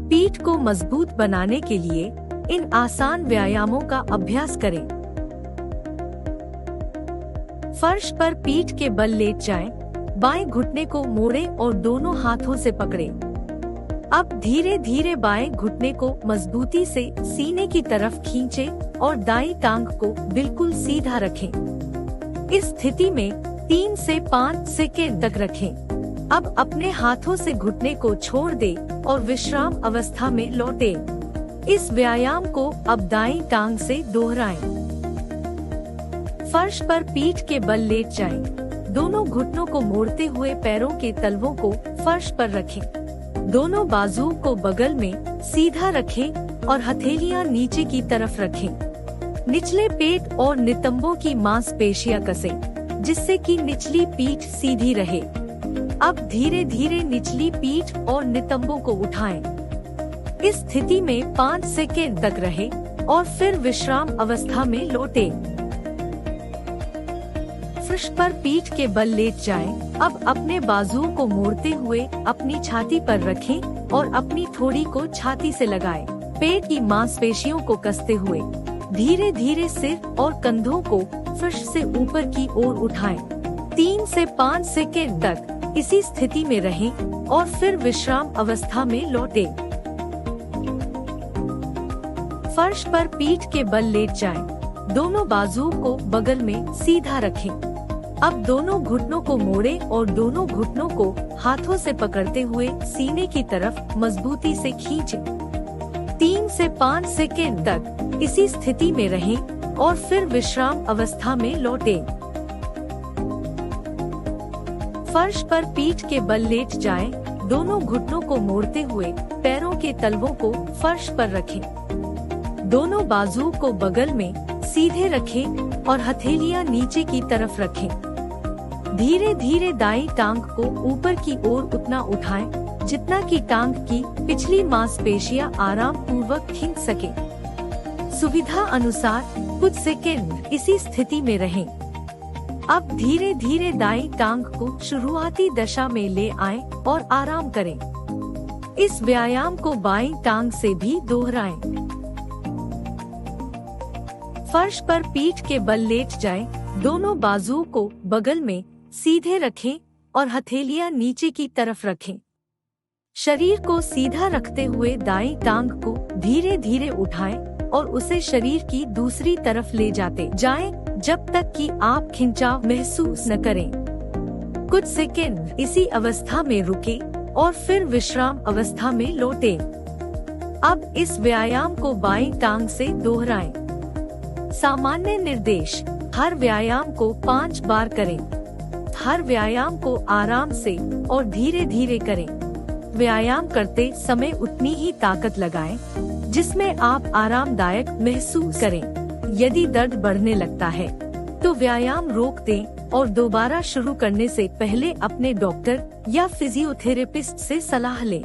पीठ को मजबूत बनाने के लिए इन आसान व्यायामों का अभ्यास करें। फर्श पर पीठ के बल लेट जाएं, बाएं घुटने को मोड़ें और दोनों हाथों से पकड़ें। अब धीरे धीरे बाएं घुटने को मजबूती से सीने की तरफ खींचें और दाईं टांग को बिल्कुल सीधा रखें। इस स्थिति में 3 से 5 सेकेंड तक रखें। अब अपने हाथों से घुटने को छोड़ दें और विश्राम अवस्था में लौटें। इस व्यायाम को अब दाईं टांग से दोहराएं। फर्श पर पीठ के बल लेट जाएं। दोनों घुटनों को मोड़ते हुए पैरों के तलवों को फर्श पर रखें। दोनों बाजुओं को बगल में सीधा रखें और हथेलियां नीचे की तरफ रखें। निचले पेट और नितंबों की मांसपेशियां कसें, जिससे कि निचली पीठ सीधी रहे। अब धीरे धीरे निचली पीठ और नितंबों को उठाएं। इस स्थिति में 5 सेकेंड तक रहें और फिर विश्राम अवस्था में लौटें। फर्श पर पीठ के बल लेट जाएं। अब अपने बाजुओं को मोड़ते हुए अपनी छाती पर रखें और अपनी थोड़ी को छाती से लगाएं। पेट की मांसपेशियों को कसते हुए धीरे धीरे सिर और कंधों को फर्श से ऊपर की ओर उठाएं। 3 से 5 सेकेंड तक इसी स्थिति में रहें और फिर विश्राम अवस्था में लौटें। फर्श पर पीठ के बल लेट जाएं। दोनों बाजुओं को बगल में सीधा रखें। अब दोनों घुटनों को मोड़ें और दोनों घुटनों को हाथों से पकड़ते हुए सीने की तरफ मजबूती से खींचें। 3 से 5 सेकेंड तक इसी स्थिति में रहें और फिर विश्राम अवस्था में लौटें। फर्श पर पीठ के बल लेट जाएं। दोनों घुटनों को मोड़ते हुए पैरों के तलवों को फर्श पर रखें। दोनों बाजुओं को बगल में सीधे रखें और हथेलियां नीचे की तरफ रखें। धीरे धीरे दाईं टांग को ऊपर की ओर उतना उठाएं, जितना कि टांग की पिछली मांसपेशियां आराम पूर्वक खींच सके। सुविधा अनुसार कुछ सेकेंड इसी स्थिति में रहें। अब धीरे धीरे दाईं टांग को शुरुआती दशा में ले आएं और आराम करें। इस व्यायाम को बाईं टांग से भी दोहराएं। फर्श पर पीठ के बल लेट जाएं। दोनों बाजुओं को बगल में सीधे रखें और हथेलियां नीचे की तरफ रखें। शरीर को सीधा रखते हुए दाईं टांग को धीरे धीरे उठाएं और उसे शरीर की दूसरी तरफ ले जाते जाएं, जब तक कि आप खिंचाव महसूस न करें। कुछ सेकेंड इसी अवस्था में रुकें और फिर विश्राम अवस्था में लौटें। अब इस व्यायाम को बाईं टांग से दोहराएं। सामान्य निर्देश: हर व्यायाम को 5 बार करें। हर व्यायाम को आराम से और धीरे धीरे करें। व्यायाम करते समय उतनी ही ताकत लगाएं, जिसमें आप आरामदायक महसूस करें। यदि दर्द बढ़ने लगता है, तो व्यायाम रोक दें और दोबारा शुरू करने से पहले अपने डॉक्टर या फिजियोथेरेपिस्ट से सलाह लें।